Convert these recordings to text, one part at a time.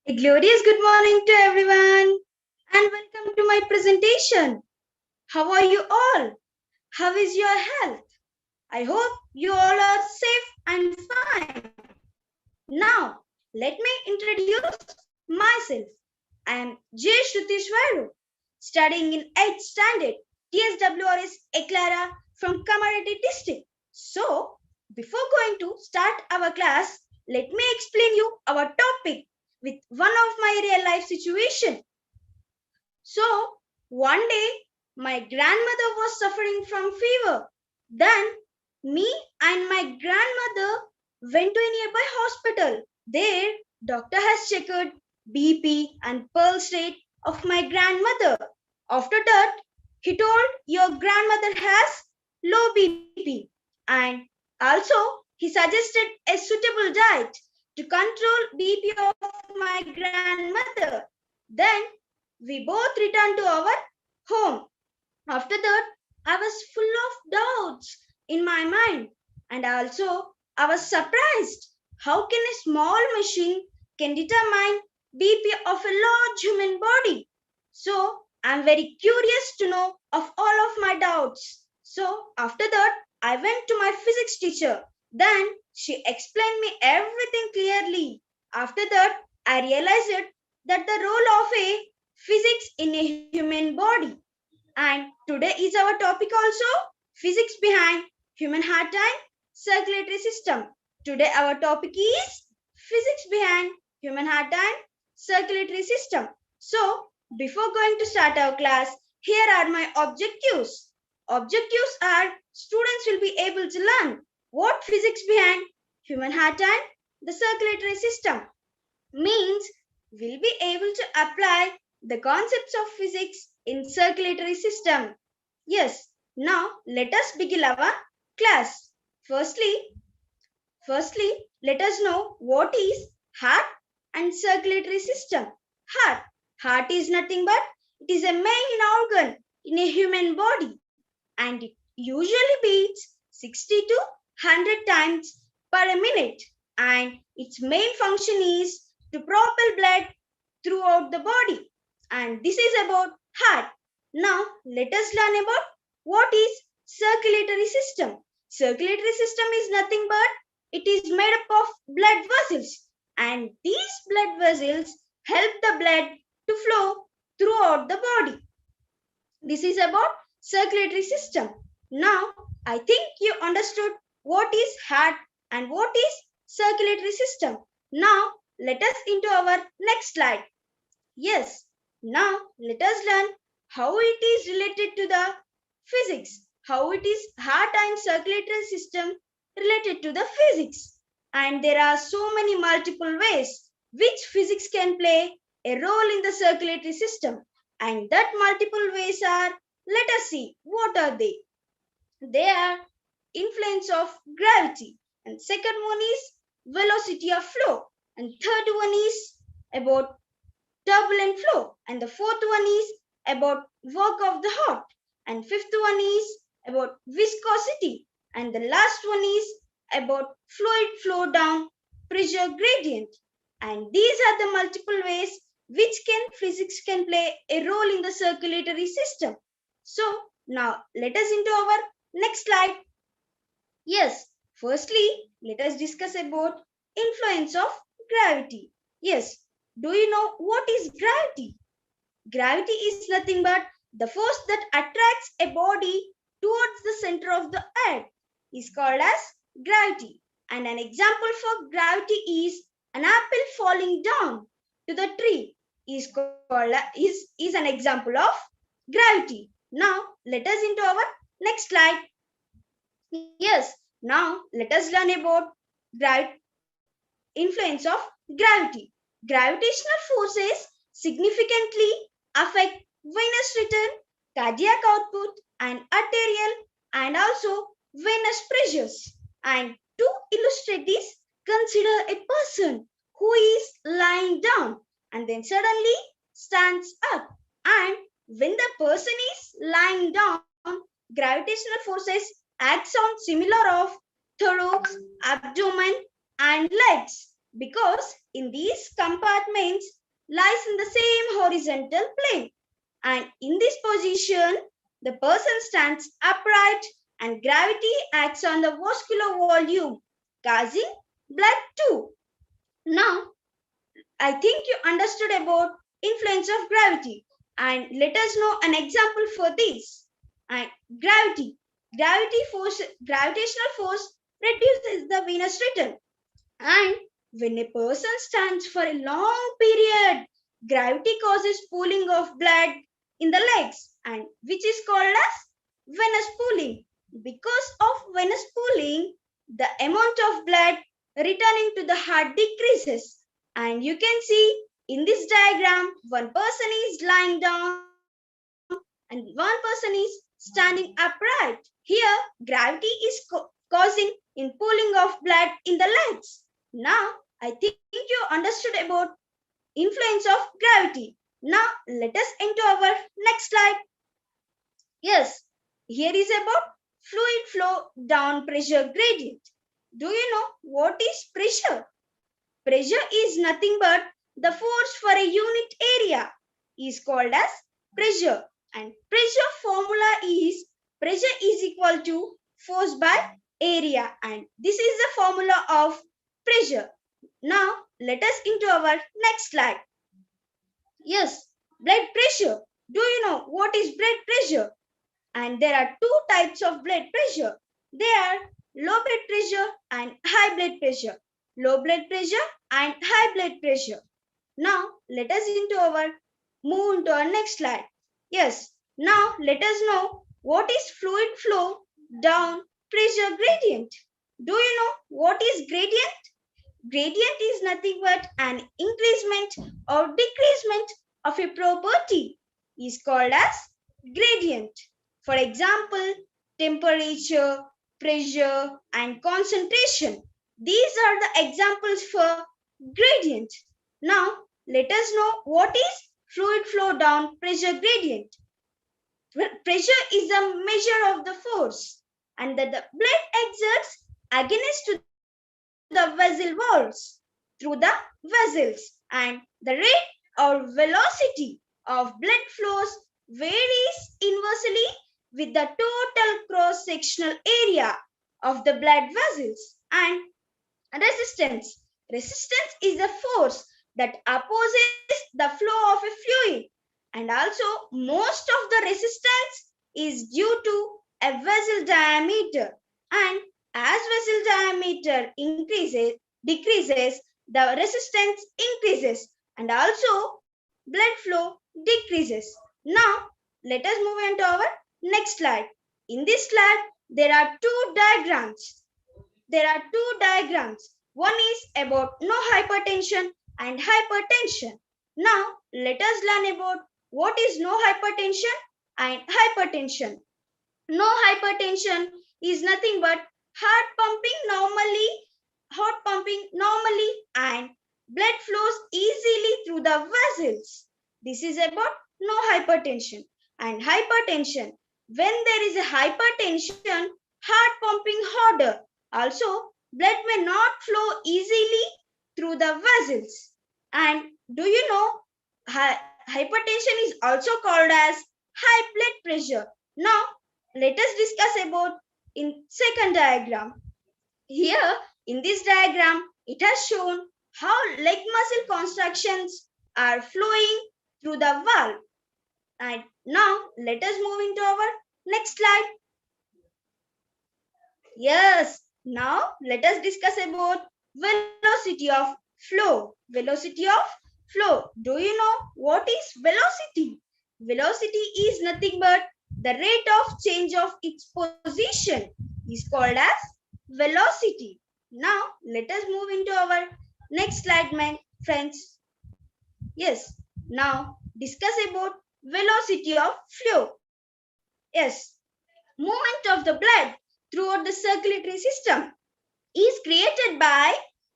A glorious good morning to everyone and welcome to my presentation. How are you all? How is your health? I hope you all are safe and fine. Now, let me introduce myself. I am J. Shrutishwaru, studying in 8th standard, TSWRS Eklara from Kamaradi district. So, before going to start our class, let me explain you our topic with one of my real life situation. So, one day, my grandmother was suffering from fever. Then, me and my grandmother went to a nearby hospital. There, doctor has checked BP and pulse rate of my grandmother. After that, he told your grandmother has low BP and also he suggested a suitable diet to control BP of my grandmother. Then we both returned to our home. After that, I was full of doubts in my mind, and also I was surprised. How can a small machine can determine BP of a large human body? So I'm very curious to know of all of my doubts. So after that, I went to my physics teacher. Then she explained me everything clearly. After that, I realized that the role of a physics in a human body. And today is our topic also, physics behind human heart and circulatory system. Today our topic is physics behind human heart and circulatory system. So before going to start our class, here are my objectives. Objectives are students will be able to learn what physics behind human heart and the circulatory system means we'll be able to apply the concepts of physics in circulatory system. Yes, now let us begin our class. Firstly, let us know what is heart and circulatory system. Heart. Heart is nothing but it is a main organ in a human body and it usually beats 60 to 100 times per minute and its main function is to propel blood throughout the body. And this is about heart. Now let us learn about what is circulatory system. Circulatory system is nothing but it is made up of blood vessels and these blood vessels help the blood to flow throughout the body. This is about circulatory system. Now, I think you understood what is heart and what is circulatory system. Now, let us into our next slide. Yes, now let us learn how it is related to the physics, how it is heart and circulatory system related to the physics. And there are so many multiple ways which physics can play a role in the circulatory system. And that multiple ways are, let us see, what are they? They are influence of gravity. And second one is velocity of flow. And third one is about turbulent flow. And the fourth one is about work of the heart. And fifth one is about viscosity. And the last one is about fluid flow down pressure gradient. And these are the multiple ways which physics can play a role in the circulatory system. So now let us into our next slide. Yes, firstly, let us discuss about influence of gravity. Yes, do you know what is gravity? Gravity is nothing but the force that attracts a body towards the center of the earth is called as gravity. And an example for gravity is an apple falling down to the tree is an example of gravity. Now let us into our next slide. Yes, now let us learn about influence of gravity. Gravitational forces significantly affect venous return, cardiac output, and arterial and also venous pressures. And to illustrate this, consider a person who is lying down and then suddenly stands up. And when the person is lying down, gravitational forces acts on similar of thorax, abdomen, and legs because in these compartments lies in the same horizontal plane. And in this position, the person stands upright and gravity acts on the vascular volume, causing blood too. Now, I think you understood about influence of gravity, and let us know an example for this. And gravity. Gravitational force reduces the venous return. And when a person stands for a long period, gravity causes pooling of blood in the legs, and which is called as venous pooling. Because of venous pooling, the amount of blood returning to the heart decreases. And you can see in this diagram, one person is lying down and one person is standing upright. Here, gravity is causing in pooling of blood in the legs. Now, I think you understood about influence of gravity. Now, let us enter our next slide. Yes, here is about fluid flow down pressure gradient. Do you know what is pressure? Pressure is nothing but the force for a unit area is called as pressure, and pressure formula is pressure is equal to force by area, and this is the formula of pressure. Now let us into our next slide. Yes, blood pressure. Do you know what is blood pressure? And there are two types of blood pressure. They are low blood pressure and high blood pressure. Low blood pressure and high blood pressure. Now let us move into our next slide. Yes, now let us know what is fluid flow down pressure gradient. Do you know what is gradient? Gradient is nothing but an increasement or decreasement of a property is called as gradient. For example, temperature, pressure, and concentration. These are the examples for gradient. Now, let us know what is fluid flow down pressure gradient. Pressure is a measure of the force and that the blood exerts against to the vessel walls through the vessels, and the rate or velocity of blood flows varies inversely with the total cross-sectional area of the blood vessels. And resistance. Resistance is a force that opposes the flow of a fluid, and also most of the resistance is due to a vessel diameter, and as vessel diameter decreases, the resistance increases, and also blood flow decreases. Now let us move into our next slide. In this slide there are two diagrams. One is about no hypertension and hypertension. Now let us learn about what is no hypertension and hypertension. No hypertension is nothing but heart pumping normally and blood flows easily through the vessels. This is about no hypertension. And hypertension, when there is a hypertension, heart pumping harder. Also, blood may not flow easily through the vessels. And do you know, hypertension is also called as high blood pressure. Now, let us discuss about in second diagram. Here, in this diagram, it has shown how leg muscle contractions are flowing through the valve. And now, let us move into our next slide. Yes, now let us discuss about velocity of flow. Velocity of flow. Do you know what is velocity? Velocity is nothing but the rate of change of its position is called as velocity. Now let us move into our next slide, my friends. Yes, now discuss about velocity of flow. Yes, movement of the blood throughout the circulatory system is created by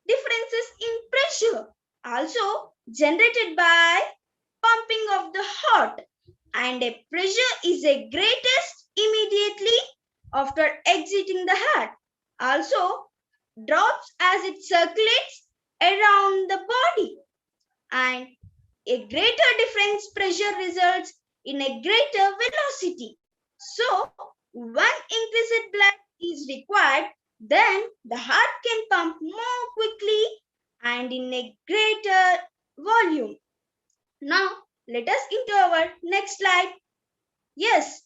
differences in pressure, also generated by pumping of the heart, and a pressure is a greatest immediately after exiting the heart, also drops as it circulates around the body. And a greater difference pressure results in a greater velocity. So, when increased blood is required, then the heart can pump more quickly and in a greater volume. Now, let us into our next slide. Yes,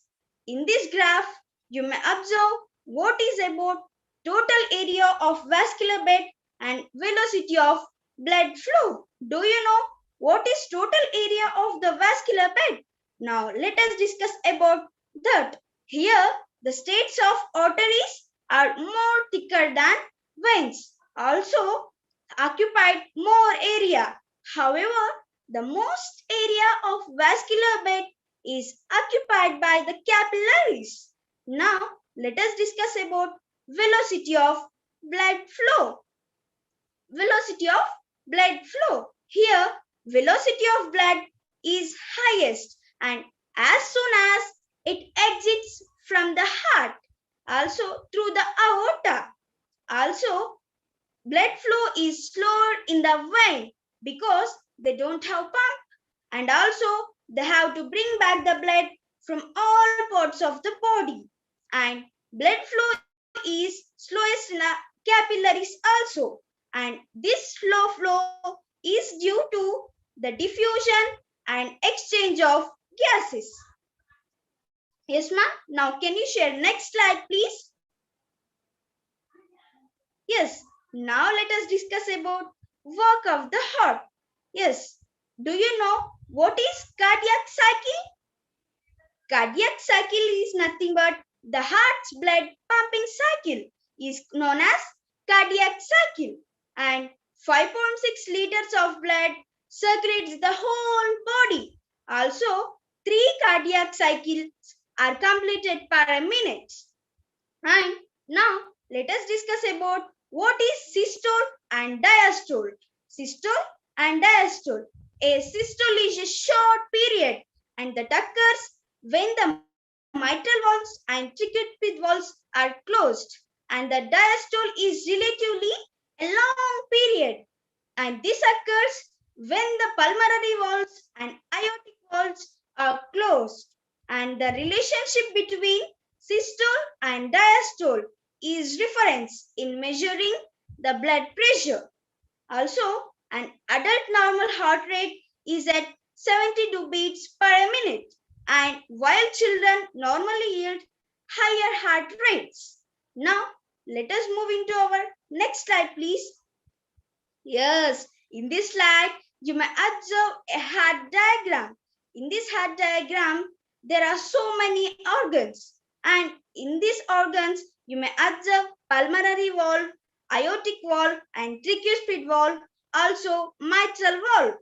in this graph, you may observe what is about total area of vascular bed and velocity of blood flow. Do you know what is total area of the vascular bed? Now, let us discuss about that. Here, the states of arteries are more thicker than veins, also occupied more area. However, the most area of vascular bed is occupied by the capillaries. Now, let us discuss about velocity of blood flow. Velocity of blood flow. Here, velocity of blood is highest and as soon as it exits from the heart, also through the aorta. Also, blood flow is slower in the vein because they don't have pump, and also they have to bring back the blood from all parts of the body, and blood flow is slowest in the capillaries also, and this slow flow is due to the diffusion and exchange of gases. Yes ma'am, now can you share next slide please? Yes, now let us discuss about work of the heart. Yes, do you know what is cardiac cycle? Cardiac cycle is nothing but the heart's blood pumping cycle is known as cardiac cycle, and 5.6 liters of blood circulates the whole body. Also, 3 cardiac cycles are completed per minute. And now let us discuss about what is systole and diastole. Systole and diastole. A systole is a short period and that occurs when the mitral valves and tricuspid valves are closed, and the diastole is relatively a long period, and this occurs when the pulmonary valves and aortic valves are closed, and the relationship between systole and diastole is reference in measuring the blood pressure. Also, an adult normal heart rate is at 72 beats per minute, and while children normally yield higher heart rates. Now, let us move into our next slide, please. Yes, in this slide, you may observe a heart diagram. In this heart diagram, there are so many organs. And in these organs, you may observe pulmonary valve, aortic valve, and tricuspid valve, also mitral valve.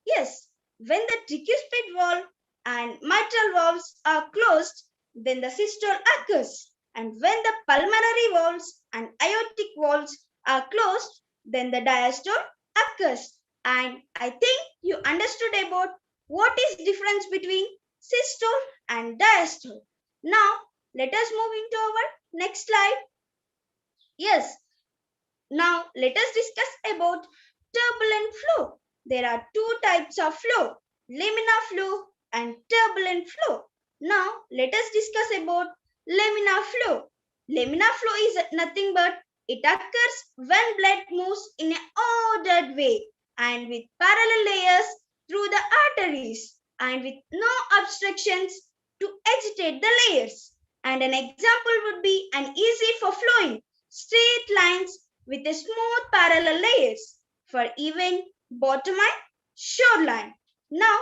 Yes, when the tricuspid valve and mitral valves are closed, then the systole occurs. And when the pulmonary valves and aortic valves are closed, then the diastole occurs. And I think you understood about what is difference between systole and diastole. Now, let us move into our next slide. Yes, now let us discuss about turbulent flow. There are 2 types of flow, laminar flow and turbulent flow. Now, let us discuss about laminar flow. Laminar flow is nothing but it occurs when blood moves in an ordered way and with parallel layers through the arteries and with no obstructions to agitate the layers. And an example would be an easy for flowing straight lines with a smooth parallel layers for even bottom and shoreline. Now,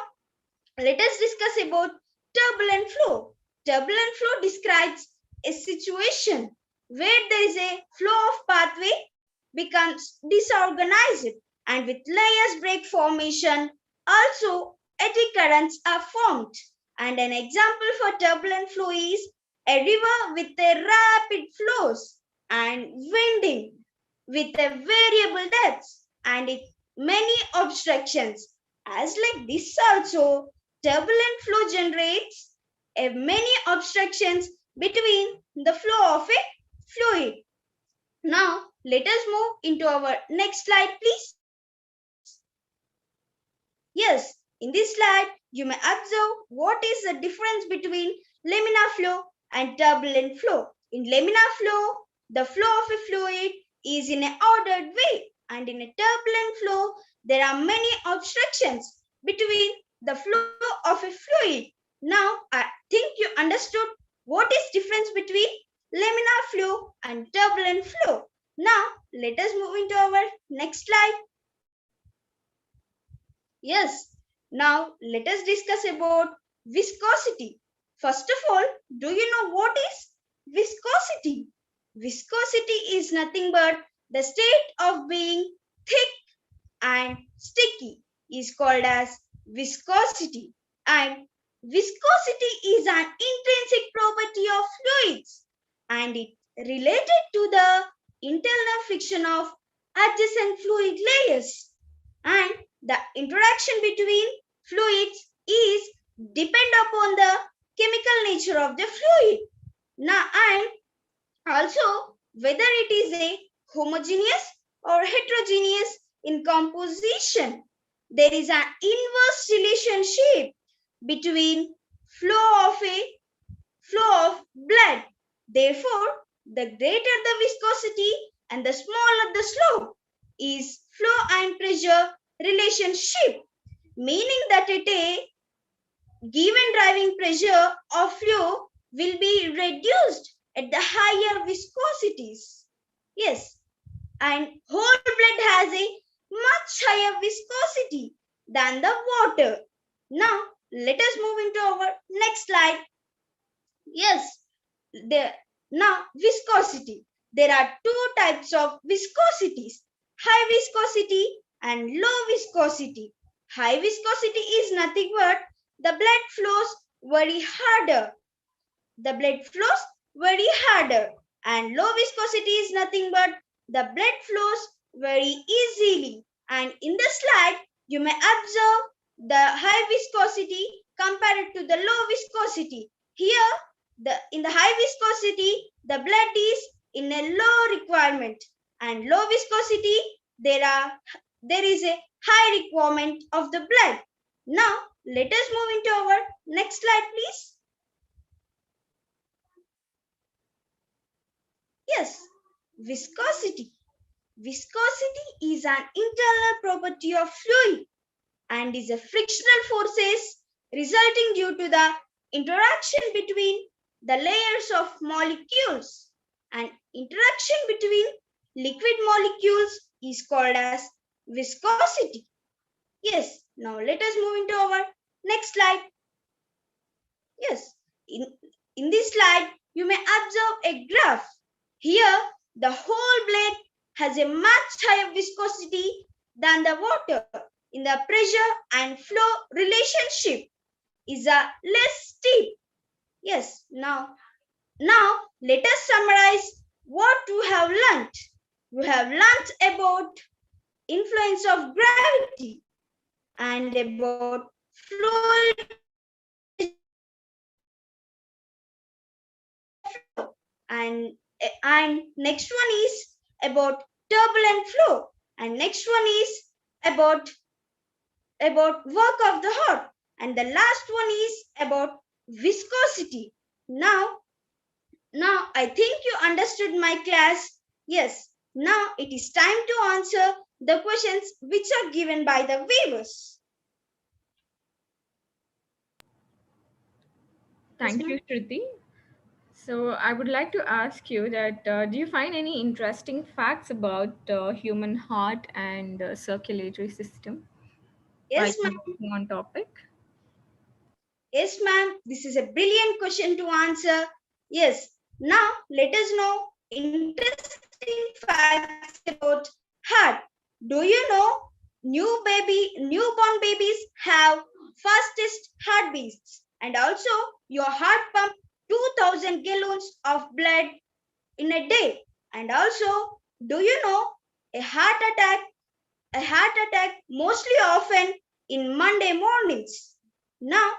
let us discuss about turbulent flow. Turbulent flow describes a situation where there is a flow of pathway becomes disorganized and with layers break formation, also eddy currents are formed. And an example for turbulent flow is a river with a rapid flows and winding with a variable depths and with many obstructions. As like this also, turbulent flow generates a many obstructions between the flow of a fluid. Now, let us move into our next slide, please. Yes, in this slide, you may observe what is the difference between laminar flow and turbulent flow. In laminar flow, the flow of a fluid is in an ordered way, and in a turbulent flow, there are many obstructions between the flow of a fluid. Now, I think you understood what is difference between laminar flow and turbulent flow. Now, let us move into our next slide. Yes, now let us discuss about viscosity. First of all, do you know what is viscosity? Viscosity is nothing but the state of being thick and sticky is called as viscosity. And viscosity is an intrinsic property of fluids and it related to the internal friction of adjacent fluid layers. And the interaction between fluids is depend upon the chemical nature of the fluid. Now, and also whether it is a homogeneous or heterogeneous in composition. There is an inverse relationship between flow of blood. Therefore, the greater the viscosity and the smaller the slope is flow and pressure relationship, meaning that at a given driving pressure of flow will be reduced at the higher viscosities. Yes, and whole blood has a much higher viscosity than the water. Now, let us move into our next slide. Yes, the now viscosity. There are two types of viscosities: high viscosity and low viscosity. High viscosity is nothing but the blood flows very harder. The blood flows very harder, and low viscosity is nothing but the blood flows very easily. And in the slide, you may observe the high viscosity compared to the low viscosity. Here, in the high viscosity, the blood is in a low requirement, and low viscosity there is a high requirement of the blood. Now, let us move into our next slide, please. Yes, viscosity. Viscosity is an internal property of fluid and is a frictional forces resulting due to the interaction between the layers of molecules. And interaction between liquid molecules is called as viscosity. Yes, now let us move into our next slide. Yes, in this slide, you may observe a graph. Here, the whole blade has a much higher viscosity than the water. In the pressure and flow relationship is a less steep. Yes, now let us summarize what we have learnt. We have learnt about influence of gravity and about fluid and next one is about turbulent flow and next one is about work of the heart and the last one is about viscosity. Now I think you understood my class. Yes, now it is time to answer the questions which are given by the viewers. Thank you, Shruti. So, I would like to ask you that do you find any interesting facts about human heart and circulatory system while Yes, we're ma'am. working on topic? Yes, ma'am. This is a brilliant question to answer. Yes. Now let us know interesting facts about heart. Do you know newborn babies have fastest heartbeats and also your heart pump 2000 gallons of blood in a day. And also, do you know a heart attack mostly often in Monday mornings. Now,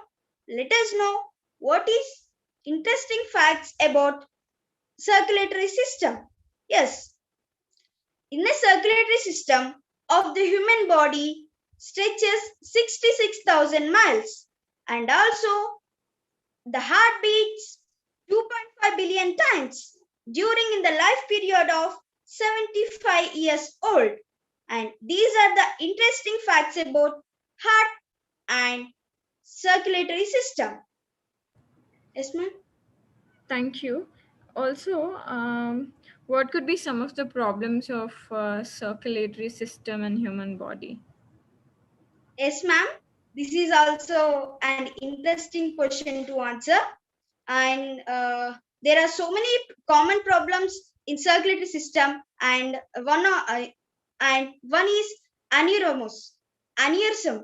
let us know what is interesting facts about circulatory system. Yes, in the circulatory system of the human body, stretches 66,000 miles. And also, the heart beats 2.5 billion times during in the life period of 75 years old. And these are the interesting facts about heart and circulatory system. Yes, ma'am. Thank you. Also, what could be some of the problems of circulatory system and human body? Yes, ma'am. This is also an interesting question to answer. And there are so many common problems in circulatory system, and one is aneurysm. Aneurysm.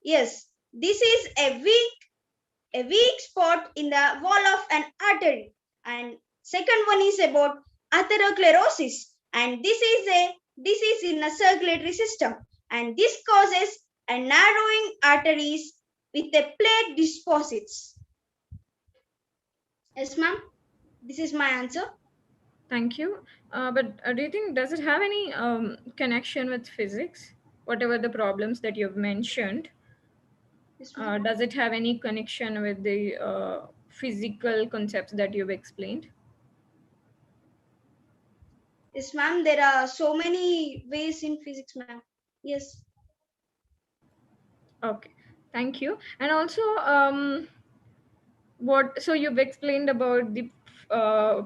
Yes, this is a weak spot in the wall of an artery. And second one is about atherosclerosis, and this is a disease in the circulatory system, and this causes a narrowing arteries with a plaque deposits. Yes, ma'am. This is my answer. Thank you. But do you think does it have any connection with physics? Whatever the problems that you've mentioned, Yes, ma'am. does it have any connection with the physical concepts that you've explained? Yes, ma'am. There are so many ways in physics, ma'am. Yes. Okay, thank you. And also, what? So you've explained about the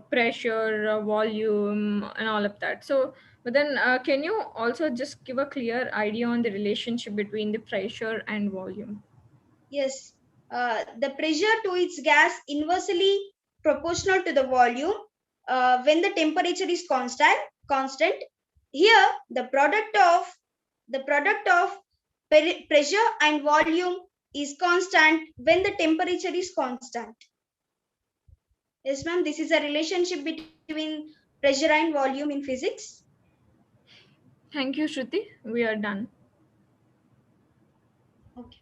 pressure, volume, and all of that. So, but then, can you also just give a clear idea on the relationship between the pressure and volume? Yes. The pressure to its gas inversely proportional to the volume when the temperature is constant. Here, the product of pressure and volume is constant when the temperature is constant. Yes, ma'am. This is a relationship between pressure and volume in physics. Thank you, Shruti. We are done. Okay.